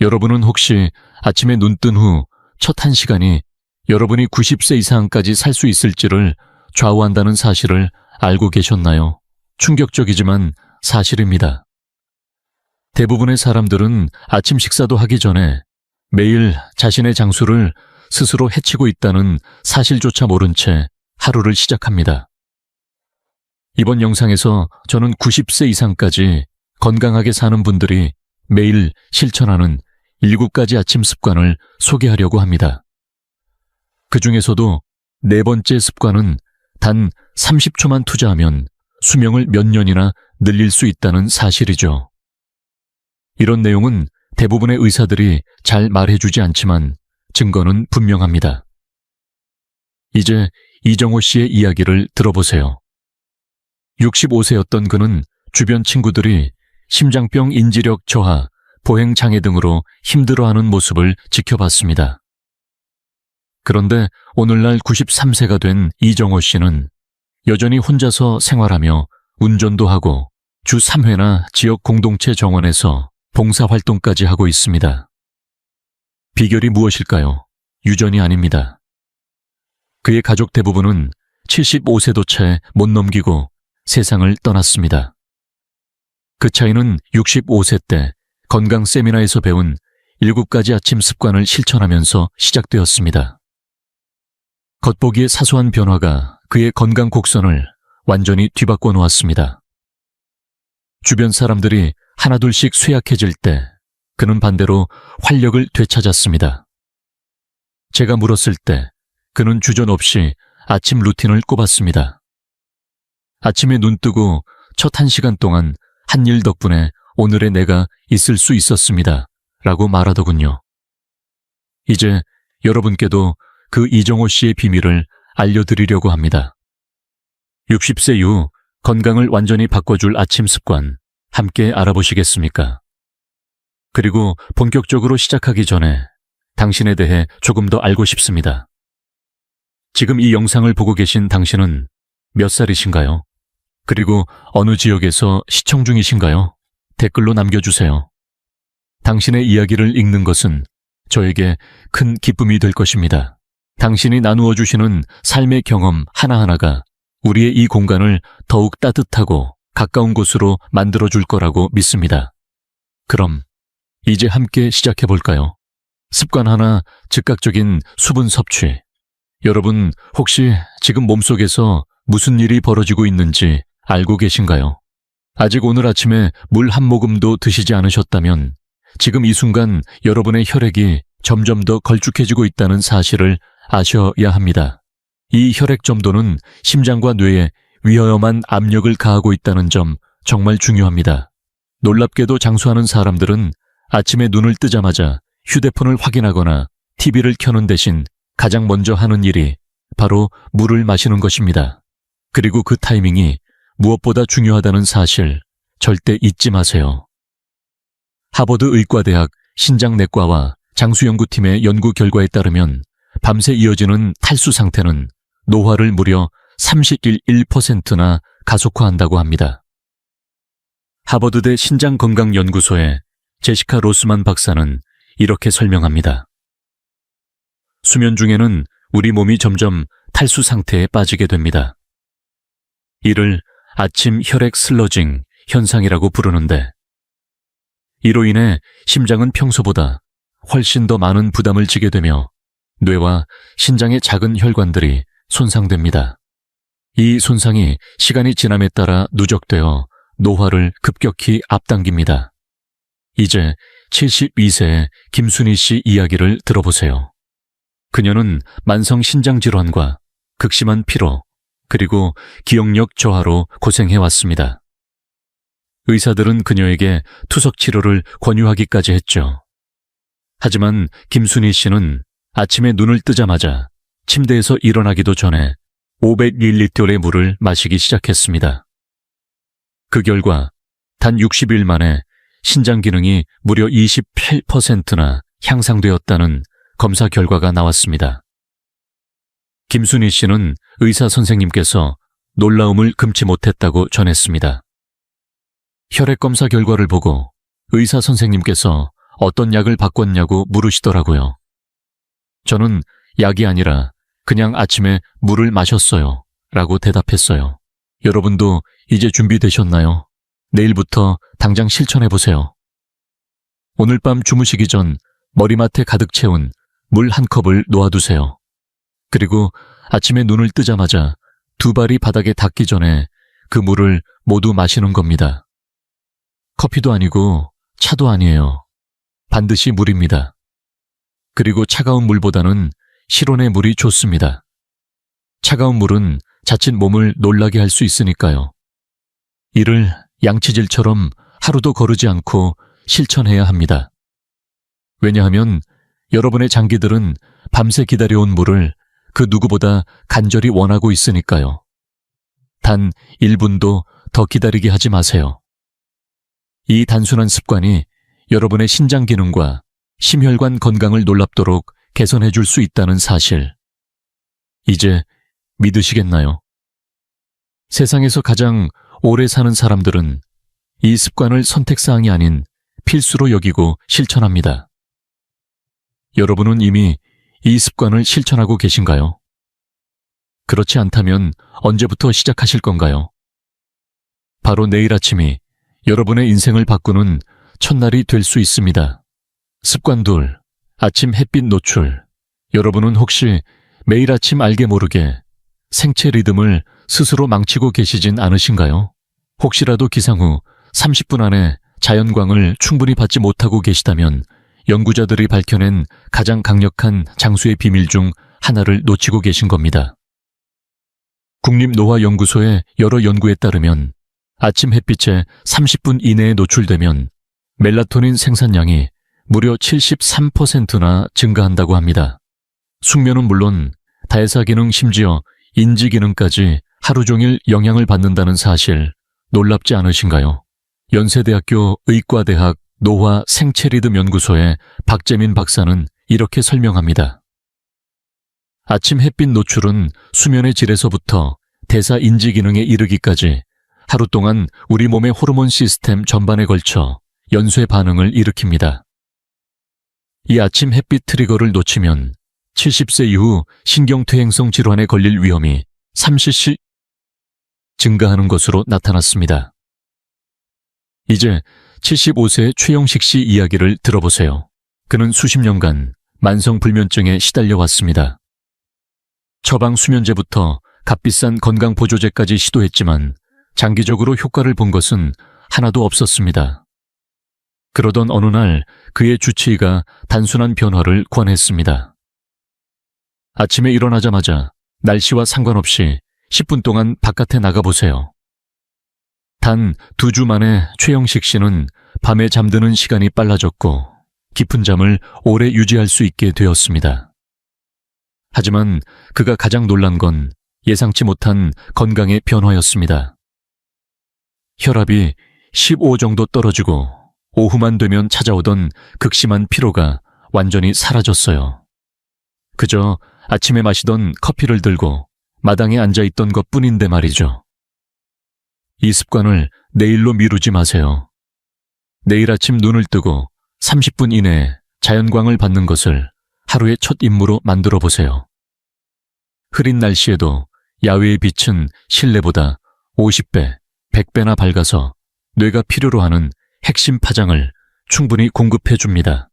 여러분은 혹시 아침에 눈 뜬 후 첫 1시간이 여러분이 90세 이상까지 살 수 있을지를 좌우한다는 사실을 알고 계셨나요? 충격적이지만 사실입니다. 대부분의 사람들은 아침 식사도 하기 전에 매일 자신의 장수를 스스로 해치고 있다는 사실조차 모른 채 하루를 시작합니다. 이번 영상에서 저는 90세 이상까지 건강하게 사는 분들이 매일 실천하는 7가지 아침 습관을 소개하려고 합니다. 그 중에서도 4번째 습관은 단 30초만 투자하면 수명을 몇 년이나 늘릴 수 있다는 사실이죠. 이런 내용은 대부분의 의사들이 잘 말해주지 않지만 증거는 분명합니다. 이제 이정호 씨의 이야기를 들어보세요. 65세였던 그는 주변 친구들이 심장병 인지력 저하, 보행장애 등으로 힘들어하는 모습을 지켜봤습니다. 그런데 오늘날 93세가 된 이정호 씨는 여전히 혼자서 생활하며 운전도 하고 주 3회나 지역 공동체 정원에서 봉사활동까지 하고 있습니다. 비결이 무엇일까요? 유전이 아닙니다. 그의 가족 대부분은 75세도 채 못 넘기고 세상을 떠났습니다. 그 차이는 65세 때 건강 세미나에서 배운 7가지 아침 습관을 실천하면서 시작되었습니다. 겉보기에 사소한 변화가 그의 건강 곡선을 완전히 뒤바꿔 놓았습니다. 주변 사람들이 하나둘씩 쇠약해질 때 그는 반대로 활력을 되찾았습니다. 제가 물었을 때 그는 주저없이 아침 루틴을 꼽았습니다. 아침에 눈 뜨고 첫 1시간 동안 한 일 덕분에 오늘의 내가 있을 수 있었습니다. 라고 말하더군요. 이제 여러분께도 그 이정호 씨의 비밀을 알려드리려고 합니다. 60세 이후 건강을 완전히 바꿔줄 아침 습관 함께 알아보시겠습니까? 그리고 본격적으로 시작하기 전에 당신에 대해 조금 더 알고 싶습니다. 지금 이 영상을 보고 계신 당신은 몇 살이신가요? 그리고 어느 지역에서 시청 중이신가요? 댓글로 남겨주세요. 당신의 이야기를 읽는 것은 저에게 큰 기쁨이 될 것입니다. 당신이 나누어 주시는 삶의 경험 하나하나가 우리의 이 공간을 더욱 따뜻하고 가까운 곳으로 만들어줄 거라고 믿습니다. 그럼 이제 함께 시작해볼까요? 습관 하나, 즉각적인 수분 섭취. 여러분 혹시 지금 몸속에서 무슨 일이 벌어지고 있는지 알고 계신가요? 아직 오늘 아침에 물 한 모금도 드시지 않으셨다면 지금 이 순간 여러분의 혈액이 점점 더 걸쭉해지고 있다는 사실을 아셔야 합니다. 이 혈액 점도는 심장과 뇌에 위험한 압력을 가하고 있다는 점 정말 중요합니다. 놀랍게도 장수하는 사람들은 아침에 눈을 뜨자마자 휴대폰을 확인하거나 TV를 켜는 대신 가장 먼저 하는 일이 바로 물을 마시는 것입니다. 그리고 그 타이밍이 무엇보다 중요하다는 사실 절대 잊지 마세요. 하버드 의과대학 신장내과와 장수연구팀의 연구 결과에 따르면 밤새 이어지는 탈수 상태는 노화를 무려 31%나 가속화한다고 합니다. 하버드대 신장건강연구소의 제시카 로스만 박사는 이렇게 설명합니다. 수면 중에는 우리 몸이 점점 탈수 상태에 빠지게 됩니다. 이를 아침 혈액 슬러징 현상이라고 부르는데, 이로 인해 심장은 평소보다 훨씬 더 많은 부담을 지게 되며 뇌와 신장의 작은 혈관들이 손상됩니다. 이 손상이 시간이 지남에 따라 누적되어 노화를 급격히 앞당깁니다. 이제 72세의 김순희 씨 이야기를 들어보세요. 그녀는 만성 신장질환과 극심한 피로, 그리고 기억력 저하로 고생해왔습니다. 의사들은 그녀에게 투석 치료를 권유하기까지 했죠. 하지만 김순희 씨는 아침에 눈을 뜨자마자 침대에서 일어나기도 전에 500ml의 물을 마시기 시작했습니다. 그 결과 단 60일 만에 신장 기능이 무려 28%나 향상되었다는 검사 결과가 나왔습니다. 김순희 씨는 의사 선생님께서 놀라움을 금치 못했다고 전했습니다. 혈액 검사 결과를 보고 의사 선생님께서 어떤 약을 바꿨냐고 물으시더라고요. 저는 약이 아니라 그냥 아침에 물을 마셨어요. 라고 대답했어요. 여러분도 이제 준비되셨나요? 내일부터 당장 실천해보세요. 오늘 밤 주무시기 전 머리맡에 가득 채운 물 한 컵을 놓아두세요. 그리고 아침에 눈을 뜨자마자 두 발이 바닥에 닿기 전에 그 물을 모두 마시는 겁니다. 커피도 아니고 차도 아니에요. 반드시 물입니다. 그리고 차가운 물보다는 실온의 물이 좋습니다. 차가운 물은 자칫 몸을 놀라게 할 수 있으니까요. 이를 양치질처럼 하루도 거르지 않고 실천해야 합니다. 왜냐하면 여러분의 장기들은 밤새 기다려온 물을 그 누구보다 간절히 원하고 있으니까요. 단 1분도 더 기다리게 하지 마세요. 이 단순한 습관이 여러분의 신장 기능과 심혈관 건강을 놀랍도록 개선해 줄 수 있다는 사실. 이제 믿으시겠나요? 세상에서 가장 오래 사는 사람들은 이 습관을 선택사항이 아닌 필수로 여기고 실천합니다. 여러분은 이미 이 습관을 실천하고 계신가요? 그렇지 않다면 언제부터 시작하실 건가요? 바로 내일 아침이 여러분의 인생을 바꾸는 첫날이 될 수 있습니다. 습관 2. 아침 햇빛 노출. 여러분은 혹시 매일 아침 알게 모르게 생체 리듬을 스스로 망치고 계시진 않으신가요? 혹시라도 기상 후 30분 안에 자연광을 충분히 받지 못하고 계시다면 연구자들이 밝혀낸 가장 강력한 장수의 비밀 중 하나를 놓치고 계신 겁니다. 국립노화연구소의 여러 연구에 따르면 아침 햇빛에 30분 이내에 노출되면 멜라토닌 생산량이 무려 73%나 증가한다고 합니다. 숙면은 물론 대사 기능 심지어 인지 기능까지 하루 종일 영향을 받는다는 사실 놀랍지 않으신가요? 연세대학교 의과대학 노화 생체리듬 연구소의 박재민 박사는 이렇게 설명합니다. 아침 햇빛 노출은 수면의 질에서부터 대사 인지 기능에 이르기까지 하루 동안 우리 몸의 호르몬 시스템 전반에 걸쳐 연쇄 반응을 일으킵니다. 이 아침 햇빛 트리거를 놓치면 70세 이후 신경퇴행성 질환에 걸릴 위험이 30시 증가하는 것으로 나타났습니다. 이제 75세의 최영식 씨 이야기를 들어보세요. 그는 수십 년간 만성불면증에 시달려왔습니다. 처방 수면제부터 값비싼 건강보조제까지 시도했지만 장기적으로 효과를 본 것은 하나도 없었습니다. 그러던 어느 날 그의 주치의가 단순한 변화를 권했습니다. 아침에 일어나자마자 날씨와 상관없이 10분 동안 바깥에 나가보세요. 단 2주 만에 최영식 씨는 밤에 잠드는 시간이 빨라졌고 깊은 잠을 오래 유지할 수 있게 되었습니다. 하지만 그가 가장 놀란 건 예상치 못한 건강의 변화였습니다. 혈압이 15 정도 떨어지고 오후만 되면 찾아오던 극심한 피로가 완전히 사라졌어요. 그저 아침에 마시던 커피를 들고 마당에 앉아있던 것뿐인데 말이죠. 이 습관을 내일로 미루지 마세요. 내일 아침 눈을 뜨고 30분 이내에 자연광을 받는 것을 하루의 첫 임무로 만들어 보세요. 흐린 날씨에도 야외의 빛은 실내보다 50배, 100배나 밝아서 뇌가 필요로 하는 핵심 파장을 충분히 공급해 줍니다.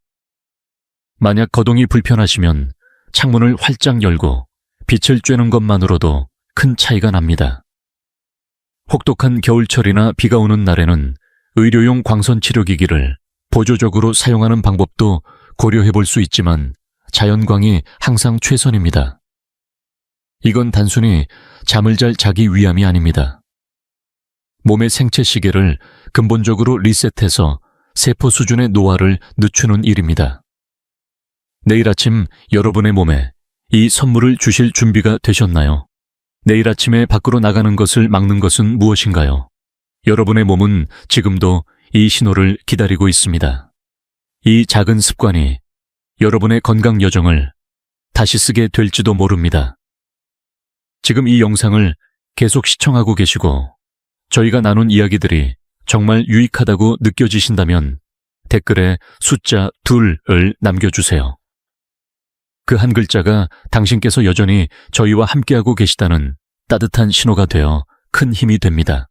만약 거동이 불편하시면 창문을 활짝 열고 빛을 쬐는 것만으로도 큰 차이가 납니다. 혹독한 겨울철이나 비가 오는 날에는 의료용 광선 치료기기를 보조적으로 사용하는 방법도 고려해 볼 수 있지만 자연광이 항상 최선입니다. 이건 단순히 잠을 잘 자기 위함이 아닙니다. 몸의 생체 시계를 근본적으로 리셋해서 세포 수준의 노화를 늦추는 일입니다. 내일 아침 여러분의 몸에 이 선물을 주실 준비가 되셨나요? 내일 아침에 밖으로 나가는 것을 막는 것은 무엇인가요? 여러분의 몸은 지금도 이 신호를 기다리고 있습니다. 이 작은 습관이 여러분의 건강 여정을 다시 쓰게 될지도 모릅니다. 지금 이 영상을 계속 시청하고 계시고 저희가 나눈 이야기들이 정말 유익하다고 느껴지신다면 댓글에 숫자 2을 남겨주세요. 그 한 글자가 당신께서 여전히 저희와 함께하고 계시다는 따뜻한 신호가 되어 큰 힘이 됩니다.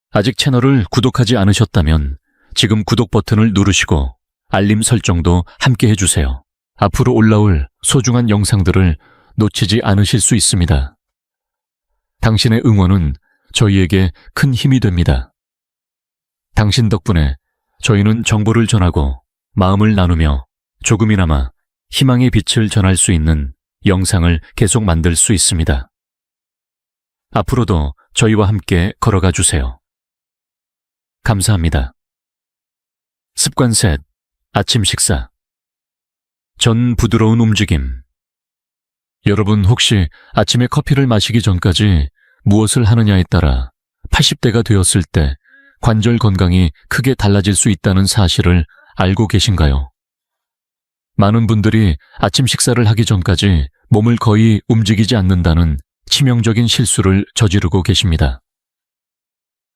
아직 채널을 구독하지 않으셨다면 지금 구독 버튼을 누르시고 알림 설정도 함께 해주세요. 앞으로 올라올 소중한 영상들을 놓치지 않으실 수 있습니다. 당신의 응원은 저희에게 큰 힘이 됩니다. 당신 덕분에 저희는 정보를 전하고 마음을 나누며 조금이나마 희망의 빛을 전할 수 있는 영상을 계속 만들 수 있습니다. 앞으로도 저희와 함께 걸어가 주세요. 감사합니다. 습관 셋, 아침 식사. 전 부드러운 움직임. 여러분 혹시 아침에 커피를 마시기 전까지 무엇을 하느냐에 따라 80대가 되었을 때 관절 건강이 크게 달라질 수 있다는 사실을 알고 계신가요? 많은 분들이 아침 식사를 하기 전까지 몸을 거의 움직이지 않는다는 치명적인 실수를 저지르고 계십니다.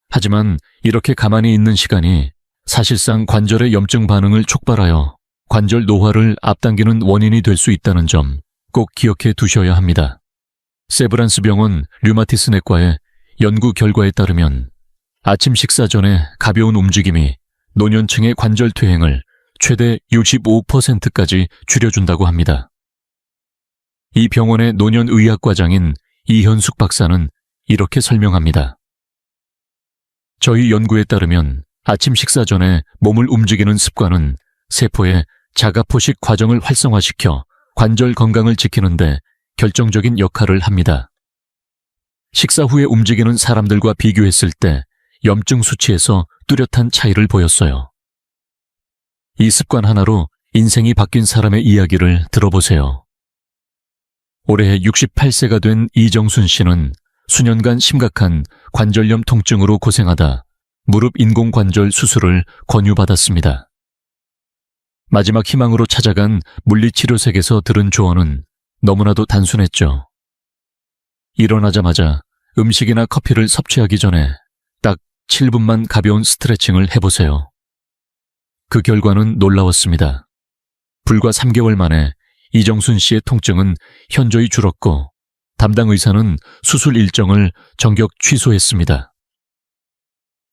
하지만 이렇게 가만히 있는 시간이 사실상 관절의 염증 반응을 촉발하여 관절 노화를 앞당기는 원인이 될 수 있다는 점 꼭 기억해 두셔야 합니다. 세브란스 병원 류마티스 내과의 연구 결과에 따르면 아침 식사 전에 가벼운 움직임이 노년층의 관절 퇴행을 최대 65%까지 줄여준다고 합니다. 이 병원의 노년의학과장인 이현숙 박사는 이렇게 설명합니다. 저희 연구에 따르면 아침 식사 전에 몸을 움직이는 습관은 세포의 자가포식 과정을 활성화시켜 관절 건강을 지키는데 결정적인 역할을 합니다. 식사 후에 움직이는 사람들과 비교했을 때 염증 수치에서 뚜렷한 차이를 보였어요. 이 습관 하나로 인생이 바뀐 사람의 이야기를 들어보세요. 올해 68세가 된 이정순 씨는 수년간 심각한 관절염 통증으로 고생하다 무릎 인공관절 수술을 권유받았습니다. 마지막 희망으로 찾아간 물리치료색에서 들은 조언은 너무나도 단순했죠. 일어나자마자 음식이나 커피를 섭취하기 전에 딱 7분만 가벼운 스트레칭을 해보세요. 그 결과는 놀라웠습니다. 불과 3개월 만에 이정순 씨의 통증은 현저히 줄었고 담당 의사는 수술 일정을 전격 취소했습니다.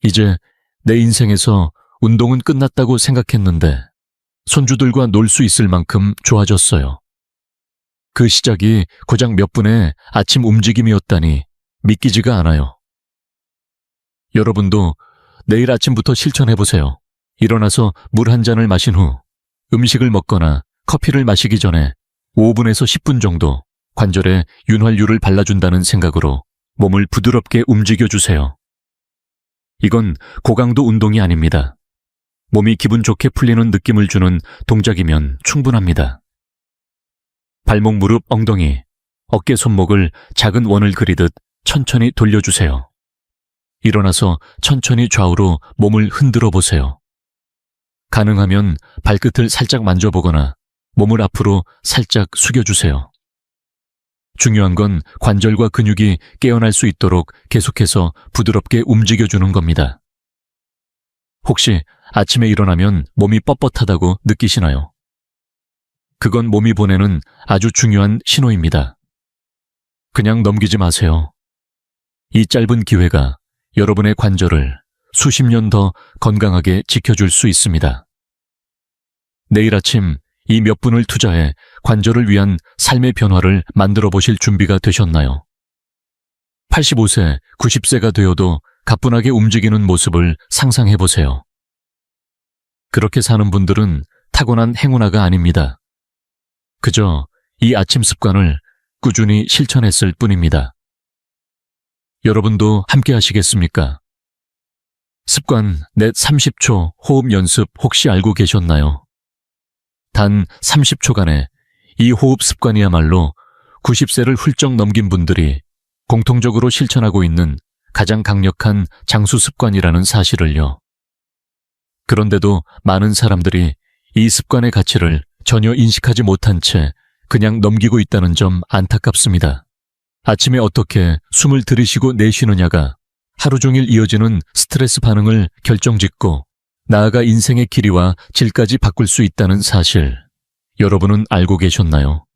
이제 내 인생에서 운동은 끝났다고 생각했는데 손주들과 놀 수 있을 만큼 좋아졌어요. 그 시작이 고작 몇 분의 아침 움직임이었다니 믿기지가 않아요. 여러분도 내일 아침부터 실천해보세요. 일어나서 물 한 잔을 마신 후 음식을 먹거나 커피를 마시기 전에 5분에서 10분 정도 관절에 윤활유를 발라준다는 생각으로 몸을 부드럽게 움직여주세요. 이건 고강도 운동이 아닙니다. 몸이 기분 좋게 풀리는 느낌을 주는 동작이면 충분합니다. 발목, 무릎, 엉덩이, 어깨, 손목을 작은 원을 그리듯 천천히 돌려주세요. 일어나서 천천히 좌우로 몸을 흔들어 보세요. 가능하면 발끝을 살짝 만져보거나 몸을 앞으로 살짝 숙여주세요. 중요한 건 관절과 근육이 깨어날 수 있도록 계속해서 부드럽게 움직여주는 겁니다. 혹시 아침에 일어나면 몸이 뻣뻣하다고 느끼시나요? 그건 몸이 보내는 아주 중요한 신호입니다. 그냥 넘기지 마세요. 이 짧은 기회가 여러분의 관절을 수십 년 더 건강하게 지켜줄 수 있습니다. 내일 아침 이 몇 분을 투자해 관절을 위한 삶의 변화를 만들어 보실 준비가 되셨나요? 85세, 90세가 되어도 가뿐하게 움직이는 모습을 상상해 보세요. 그렇게 사는 분들은 타고난 행운아가 아닙니다. 그저 이 아침 습관을 꾸준히 실천했을 뿐입니다. 여러분도 함께 하시겠습니까? 습관 넷 30초 호흡 연습 혹시 알고 계셨나요? 단 30초간의 이 호흡 습관이야말로 90세를 훌쩍 넘긴 분들이 공통적으로 실천하고 있는 가장 강력한 장수 습관이라는 사실을요. 그런데도 많은 사람들이 이 습관의 가치를 전혀 인식하지 못한 채 그냥 넘기고 있다는 점 안타깝습니다. 아침에 어떻게 숨을 들이쉬고 내쉬느냐가 하루 종일 이어지는 스트레스 반응을 결정짓고 나아가 인생의 길이와 질까지 바꿀 수 있다는 사실, 여러분은 알고 계셨나요?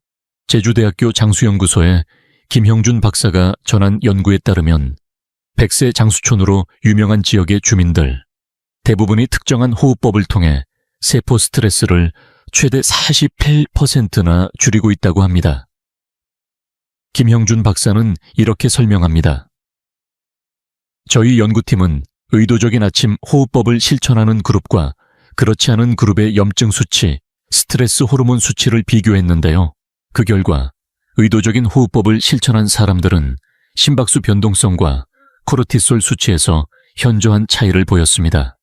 제주대학교 장수연구소의 김형준 박사가 전한 연구에 따르면 백세 장수촌으로 유명한 지역의 주민들, 대부분이 특정한 호흡법을 통해 세포 스트레스를 최대 48%나 줄이고 있다고 합니다. 김형준 박사는 이렇게 설명합니다. 저희 연구팀은 의도적인 아침 호흡법을 실천하는 그룹과 그렇지 않은 그룹의 염증 수치, 스트레스 호르몬 수치를 비교했는데요. 그 결과 의도적인 호흡법을 실천한 사람들은 심박수 변동성과 코르티솔 수치에서 현저한 차이를 보였습니다.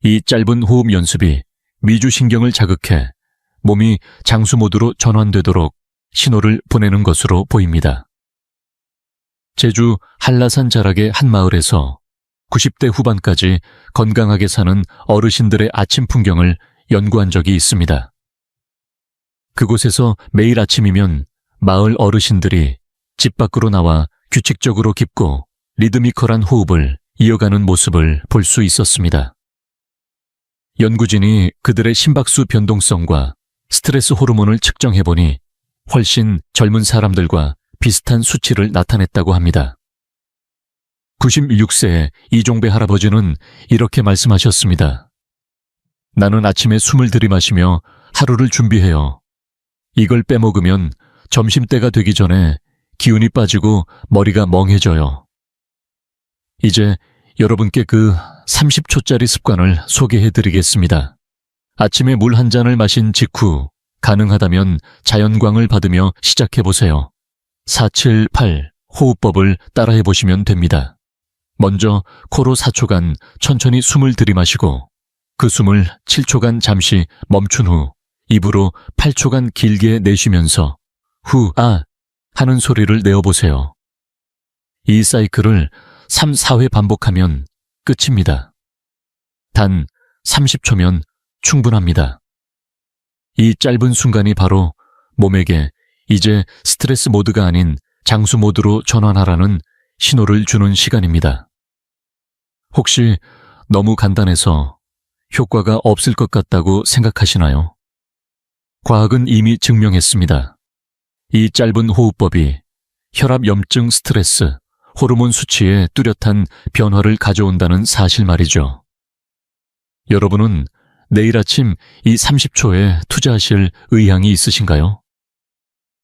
이 짧은 호흡 연습이 미주신경을 자극해 몸이 장수 모드로 전환되도록 신호를 보내는 것으로 보입니다. 제주 한라산 자락의 한 마을에서 90대 후반까지 건강하게 사는 어르신들의 아침 풍경을 연구한 적이 있습니다. 그곳에서 매일 아침이면 마을 어르신들이 집 밖으로 나와 규칙적으로 깊고 리드미컬한 호흡을 이어가는 모습을 볼 수 있었습니다. 연구진이 그들의 심박수 변동성과 스트레스 호르몬을 측정해보니 훨씬 젊은 사람들과 비슷한 수치를 나타냈다고 합니다. 96세의 이종배 할아버지는 이렇게 말씀하셨습니다. 나는 아침에 숨을 들이마시며 하루를 준비해요. 이걸 빼먹으면 점심때가 되기 전에 기운이 빠지고 머리가 멍해져요. 이제 여러분께 그 30초짜리 습관을 소개해드리겠습니다. 아침에 물 한 잔을 마신 직후 가능하다면 자연광을 받으며 시작해보세요. 478 호흡법을 따라해보시면 됩니다. 먼저 코로 4초간 천천히 숨을 들이마시고 그 숨을 7초간 잠시 멈춘 후 입으로 8초간 길게 내쉬면서 후, 아 하는 소리를 내어보세요. 이 사이클을 3, 4회 반복하면 끝입니다. 단 30초면 충분합니다. 이 짧은 순간이 바로 몸에게 이제 스트레스 모드가 아닌 장수 모드로 전환하라는 신호를 주는 시간입니다. 혹시 너무 간단해서 효과가 없을 것 같다고 생각하시나요? 과학은 이미 증명했습니다. 이 짧은 호흡법이 혈압 염증 스트레스, 호르몬 수치에 뚜렷한 변화를 가져온다는 사실 말이죠. 여러분은 내일 아침 이 30초에 투자하실 의향이 있으신가요?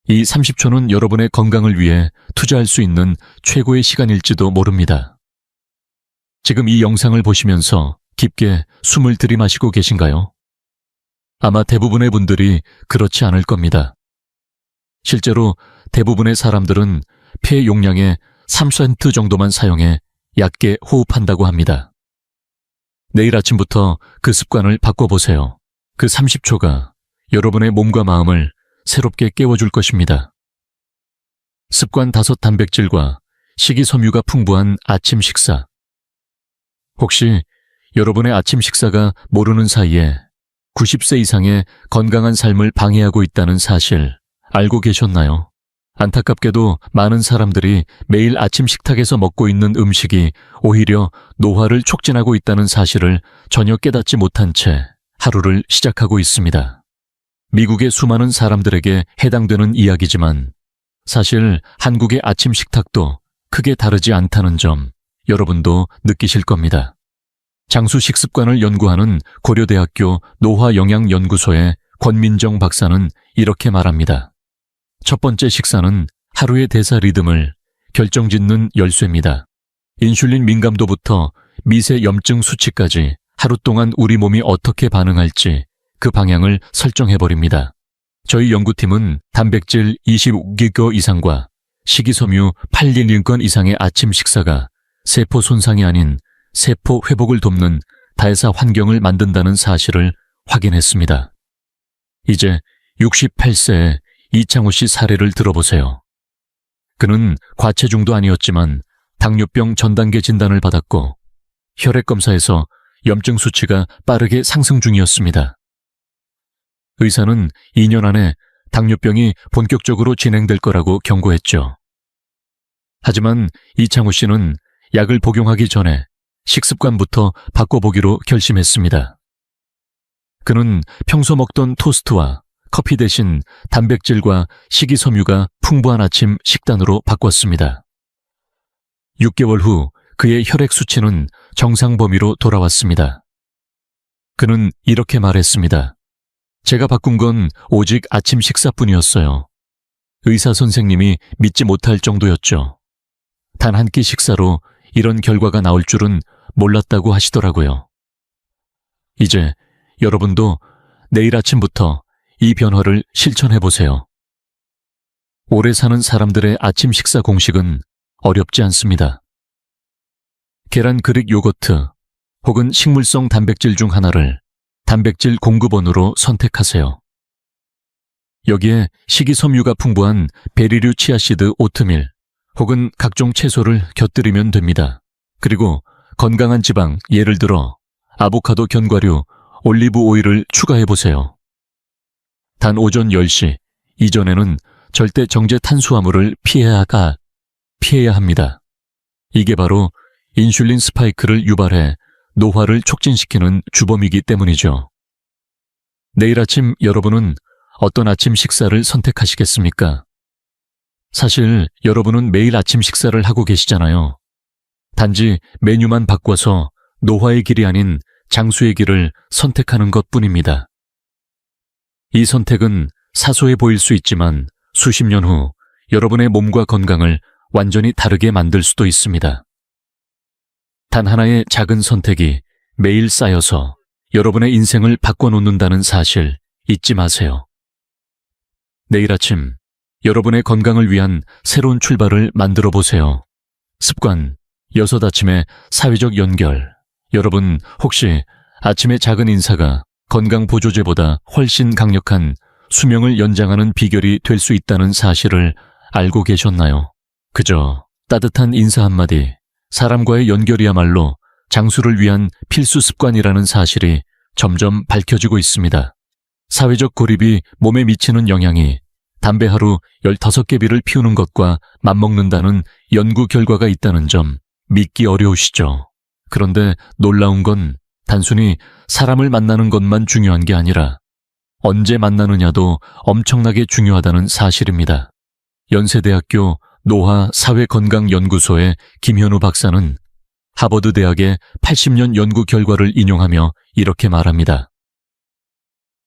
이 30초는 여러분의 건강을 위해 투자할 수 있는 최고의 시간일지도 모릅니다. 지금 이 영상을 보시면서 깊게 숨을 들이마시고 계신가요? 아마 대부분의 분들이 그렇지 않을 겁니다. 실제로 대부분의 사람들은 폐 용량의 3% 정도만 사용해 얕게 호흡한다고 합니다. 내일 아침부터 그 습관을 바꿔보세요. 그 30초가 여러분의 몸과 마음을 새롭게 깨워줄 것입니다. 습관 5 단백질과 식이섬유가 풍부한 아침 식사. 혹시 여러분의 아침 식사가 모르는 사이에 90세 이상의 건강한 삶을 방해하고 있다는 사실 알고 계셨나요? 안타깝게도 많은 사람들이 매일 아침 식탁에서 먹고 있는 음식이 오히려 노화를 촉진하고 있다는 사실을 전혀 깨닫지 못한 채 하루를 시작하고 있습니다. 미국의 수많은 사람들에게 해당되는 이야기지만 사실 한국의 아침 식탁도 크게 다르지 않다는 점 여러분도 느끼실 겁니다. 장수 식습관을 연구하는 고려대학교 노화영양연구소의 권민정 박사는 이렇게 말합니다. 첫 번째 식사는 하루의 대사 리듬을 결정짓는 열쇠입니다. 인슐린 민감도부터 미세 염증 수치까지 하루 동안 우리 몸이 어떻게 반응할지 그 방향을 설정해버립니다. 저희 연구팀은 단백질 25기가 이상과 식이섬유 8리건 이상의 아침 식사가 세포 손상이 아닌 세포 회복을 돕는 다해사 환경을 만든다는 사실을 확인했습니다. 이제 68세의 이창호 씨 사례를 들어보세요. 그는 과체중도 아니었지만 당뇨병 전단계 진단을 받았고 혈액 검사에서 염증 수치가 빠르게 상승 중이었습니다. 의사는 2년 안에 당뇨병이 본격적으로 진행될 거라고 경고했죠. 하지만 이창호 씨는 약을 복용하기 전에 식습관부터 바꿔보기로 결심했습니다. 그는 평소 먹던 토스트와 커피 대신 단백질과 식이섬유가 풍부한 아침 식단으로 바꿨습니다. 6개월 후 그의 혈액 수치는 정상 범위로 돌아왔습니다. 그는 이렇게 말했습니다. 제가 바꾼 건 오직 아침 식사뿐이었어요. 의사 선생님이 믿지 못할 정도였죠. 단 한 끼 식사로 이런 결과가 나올 줄은 몰랐다고 하시더라고요. 이제 여러분도 내일 아침부터 이 변화를 실천해 보세요. 오래 사는 사람들의 아침 식사 공식은 어렵지 않습니다. 계란 그릭 요거트 혹은 식물성 단백질 중 하나를 단백질 공급원으로 선택하세요. 여기에 식이섬유가 풍부한 베리류 치아씨드 오트밀 혹은 각종 채소를 곁들이면 됩니다. 그리고 건강한 지방, 예를 들어 아보카도 견과류, 올리브 오일을 추가해보세요. 단 오전 10시 이전에는 절대 정제 탄수화물을 피해야 합니다. 이게 바로 인슐린 스파이크를 유발해 노화를 촉진시키는 주범이기 때문이죠. 내일 아침 여러분은 어떤 아침 식사를 선택하시겠습니까? 사실 여러분은 매일 아침 식사를 하고 계시잖아요. 단지 메뉴만 바꿔서 노화의 길이 아닌 장수의 길을 선택하는 것뿐입니다. 이 선택은 사소해 보일 수 있지만 수십 년 후 여러분의 몸과 건강을 완전히 다르게 만들 수도 있습니다. 단 하나의 작은 선택이 매일 쌓여서 여러분의 인생을 바꿔놓는다는 사실 잊지 마세요. 내일 아침 여러분의 건강을 위한 새로운 출발을 만들어 보세요. 습관 6아침의 사회적 연결. 여러분 혹시 아침의 작은 인사가 건강 보조제보다 훨씬 강력한 수명을 연장하는 비결이 될 수 있다는 사실을 알고 계셨나요? 그저 따뜻한 인사 한마디, 사람과의 연결이야말로 장수를 위한 필수 습관이라는 사실이 점점 밝혀지고 있습니다. 사회적 고립이 몸에 미치는 영향이 담배 하루 15개비를 피우는 것과 맞먹는다는 연구 결과가 있다는 점 믿기 어려우시죠? 그런데 놀라운 건 단순히 사람을 만나는 것만 중요한 게 아니라 언제 만나느냐도 엄청나게 중요하다는 사실입니다. 연세대학교 노화사회건강연구소의 김현우 박사는 하버드 대학의 80년 연구 결과를 인용하며 이렇게 말합니다.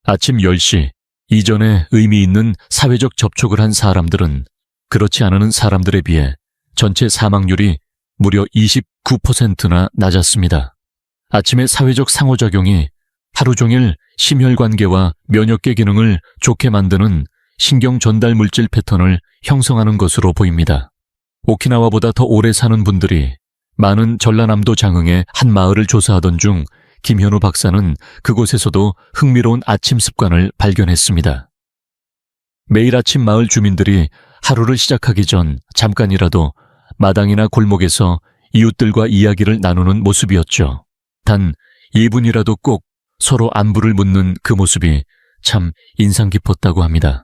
아침 10시 이전에 의미 있는 사회적 접촉을 한 사람들은 그렇지 않은 사람들에 비해 전체 사망률이 무려 29%나 낮았습니다. 아침의 사회적 상호작용이 하루 종일 심혈관계와 면역계 기능을 좋게 만드는 신경 전달 물질 패턴을 형성하는 것으로 보입니다. 오키나와보다 더 오래 사는 분들이 많은 전라남도 장흥의 한 마을을 조사하던 중 김현우 박사는 그곳에서도 흥미로운 아침 습관을 발견했습니다. 매일 아침 마을 주민들이 하루를 시작하기 전 잠깐이라도 마당이나 골목에서 이웃들과 이야기를 나누는 모습이었죠. 단 2분이라도 꼭 서로 안부를 묻는 그 모습이 참 인상 깊었다고 합니다.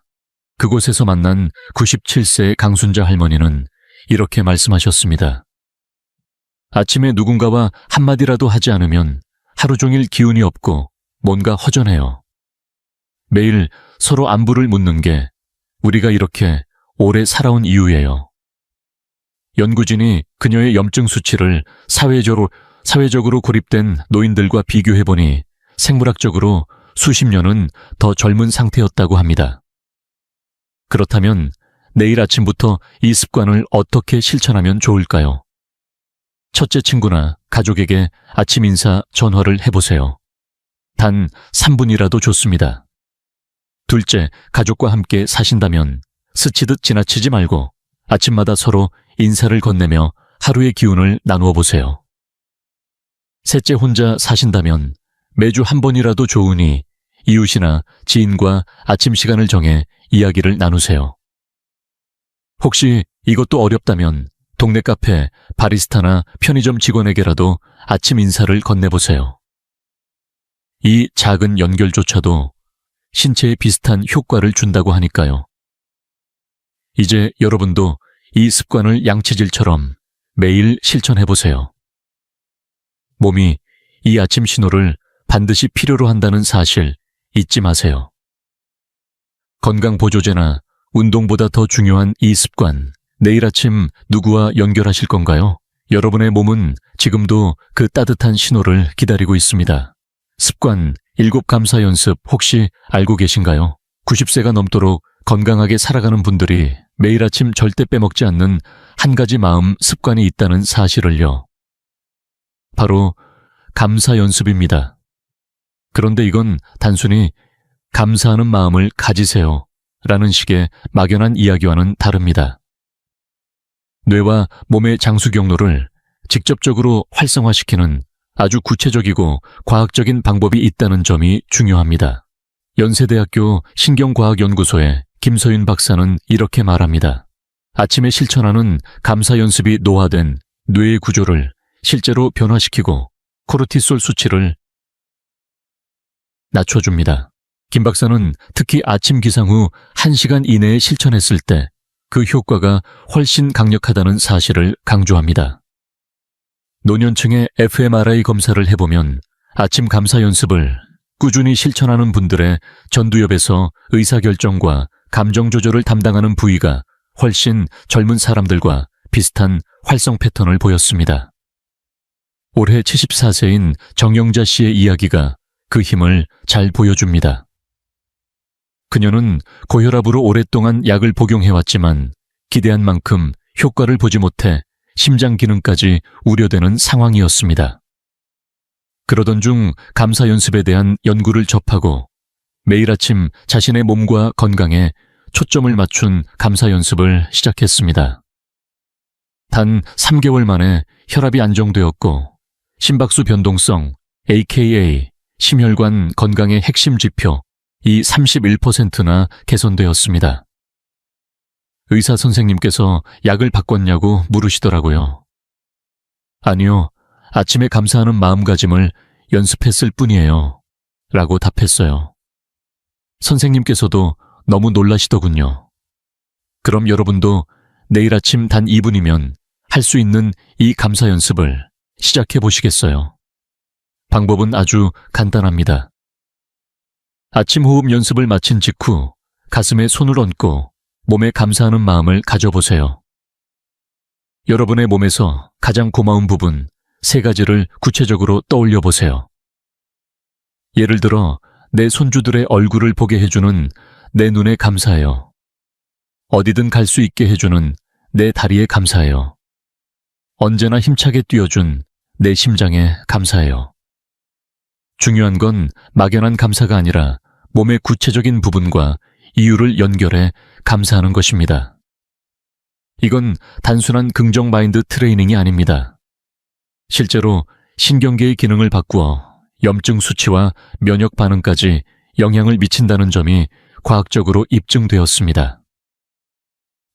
그곳에서 만난 97세의 강순자 할머니는 이렇게 말씀하셨습니다. 아침에 누군가와 한마디라도 하지 않으면 하루 종일 기운이 없고 뭔가 허전해요. 매일 서로 안부를 묻는 게 우리가 이렇게 오래 살아온 이유예요. 연구진이 그녀의 염증 수치를 사회적으로 고립된 노인들과 비교해보니 생물학적으로 수십 년은 더 젊은 상태였다고 합니다. 그렇다면 내일 아침부터 이 습관을 어떻게 실천하면 좋을까요? 첫째 친구나 가족에게 아침 인사 전화를 해보세요. 단 3분이라도 좋습니다. 둘째, 가족과 함께 사신다면 스치듯 지나치지 말고 아침마다 서로 인사를 건네며 하루의 기운을 나누어 보세요. 셋째, 혼자 사신다면 매주 한 번이라도 좋으니 이웃이나 지인과 아침 시간을 정해 이야기를 나누세요. 혹시 이것도 어렵다면 동네 카페, 바리스타나 편의점 직원에게라도 아침 인사를 건네보세요. 이 작은 연결조차도 신체에 비슷한 효과를 준다고 하니까요. 이제 여러분도 이 습관을 양치질처럼 매일 실천해보세요. 몸이 이 아침 신호를 반드시 필요로 한다는 사실 잊지 마세요. 건강보조제나 운동보다 더 중요한 이 습관, 내일 아침 누구와 연결하실 건가요? 여러분의 몸은 지금도 그 따뜻한 신호를 기다리고 있습니다. 습관 7감사 연습 혹시 알고 계신가요? 90세가 넘도록 건강하게 살아가는 분들이 매일 아침 절대 빼먹지 않는 한 가지 마음 습관이 있다는 사실을요. 바로 감사 연습입니다. 그런데 이건 단순히 감사하는 마음을 가지세요 라는 식의 막연한 이야기와는 다릅니다. 뇌와 몸의 장수 경로를 직접적으로 활성화시키는 아주 구체적이고 과학적인 방법이 있다는 점이 중요합니다. 연세대학교 신경과학연구소의 김서윤 박사는 이렇게 말합니다. 아침에 실천하는 감사 연습이 노화된 뇌의 구조를 실제로 변화시키고 코르티솔 수치를 낮춰줍니다. 김 박사는 특히 아침 기상 후 1시간 이내에 실천했을 때 그 효과가 훨씬 강력하다는 사실을 강조합니다. 노년층의 fMRI 검사를 해보면 아침 감사 연습을 꾸준히 실천하는 분들의 전두엽에서 의사결정과 감정 조절을 담당하는 부위가 훨씬 젊은 사람들과 비슷한 활성 패턴을 보였습니다. 올해 74세인 정영자 씨의 이야기가 그 힘을 잘 보여줍니다. 그녀는 고혈압으로 오랫동안 약을 복용해왔지만 기대한 만큼 효과를 보지 못해 심장 기능까지 우려되는 상황이었습니다. 그러던 중 감사 연습에 대한 연구를 접하고 매일 아침 자신의 몸과 건강에 초점을 맞춘 감사 연습을 시작했습니다. 단 3개월 만에 혈압이 안정되었고 심박수 변동성, aka 심혈관 건강의 핵심 지표, 이 31%나 개선되었습니다. 의사 선생님께서 약을 바꿨냐고 물으시더라고요. 아니요, 아침에 감사하는 마음가짐을 연습했을 뿐이에요. 라고 답했어요. 선생님께서도 너무 놀라시더군요. 그럼 여러분도 내일 아침 단 2분이면 할 수 있는 이 감사 연습을 시작해 보시겠어요? 방법은 아주 간단합니다. 아침 호흡 연습을 마친 직후 가슴에 손을 얹고 몸에 감사하는 마음을 가져보세요. 여러분의 몸에서 가장 고마운 부분 3가지를 구체적으로 떠올려 보세요. 예를 들어 내 손주들의 얼굴을 보게 해주는 내 눈에 감사해요. 어디든 갈 수 있게 해주는 내 다리에 감사해요. 언제나 힘차게 뛰어준 내 심장에 감사해요. 중요한 건 막연한 감사가 아니라 몸의 구체적인 부분과 이유를 연결해 감사하는 것입니다. 이건 단순한 긍정 마인드 트레이닝이 아닙니다. 실제로 신경계의 기능을 바꾸어 염증 수치와 면역 반응까지 영향을 미친다는 점이 과학적으로 입증되었습니다.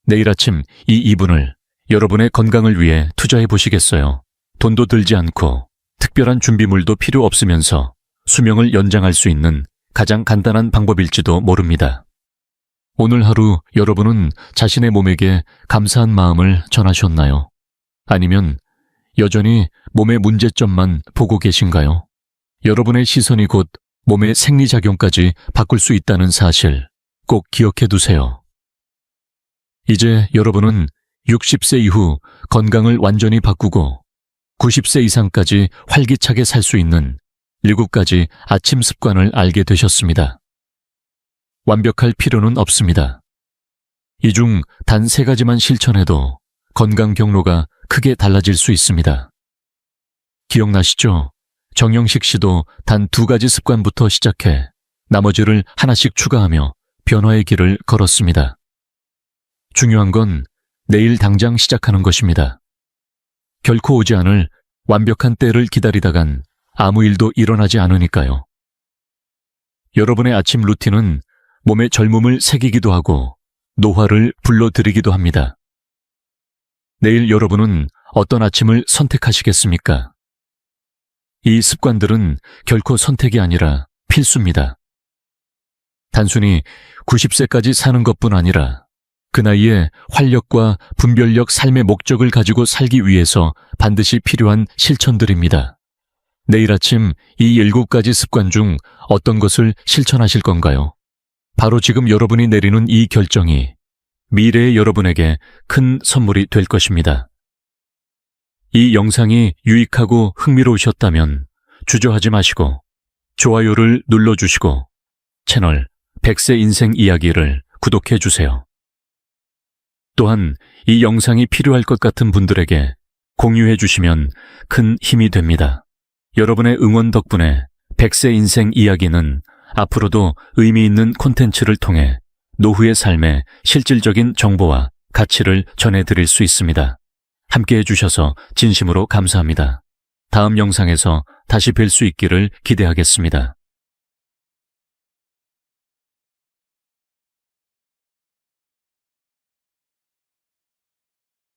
내일 아침 이 2분을 여러분의 건강을 위해 투자해 보시겠어요? 돈도 들지 않고 특별한 준비물도 필요 없으면서 수명을 연장할 수 있는 가장 간단한 방법일지도 모릅니다. 오늘 하루 여러분은 자신의 몸에게 감사한 마음을 전하셨나요? 아니면 여전히 몸의 문제점만 보고 계신가요? 여러분의 시선이 곧 몸의 생리작용까지 바꿀 수 있다는 사실 꼭 기억해 두세요. 이제 여러분은 60세 이후 건강을 완전히 바꾸고 90세 이상까지 활기차게 살 수 있는 7가지 아침 습관을 알게 되셨습니다. 완벽할 필요는 없습니다. 이 중 단 3가지만 실천해도 건강 경로가 크게 달라질 수 있습니다. 기억나시죠? 정영식 씨도 단 2가지 습관부터 시작해 나머지를 하나씩 추가하며 변화의 길을 걸었습니다. 중요한 건 내일 당장 시작하는 것입니다. 결코 오지 않을 완벽한 때를 기다리다간 아무 일도 일어나지 않으니까요. 여러분의 아침 루틴은 몸의 젊음을 새기기도 하고 노화를 불러들이기도 합니다. 내일 여러분은 어떤 아침을 선택하시겠습니까? 이 습관들은 결코 선택이 아니라 필수입니다. 단순히 90세까지 사는 것뿐 아니라 그 나이에 활력과 분별력 삶의 목적을 가지고 살기 위해서 반드시 필요한 실천들입니다. 내일 아침 이 7가지 습관 중 어떤 것을 실천하실 건가요? 바로 지금 여러분이 내리는 이 결정이 미래의 여러분에게 큰 선물이 될 것입니다. 이 영상이 유익하고 흥미로우셨다면 주저하지 마시고 좋아요를 눌러주시고 채널 100세 인생 이야기를 구독해 주세요. 또한 이 영상이 필요할 것 같은 분들에게 공유해 주시면 큰 힘이 됩니다. 여러분의 응원 덕분에 100세 인생 이야기는 앞으로도 의미 있는 콘텐츠를 통해 노후의 삶에 실질적인 정보와 가치를 전해드릴 수 있습니다. 함께해 주셔서 진심으로 감사합니다. 다음 영상에서 다시 뵐 수 있기를 기대하겠습니다.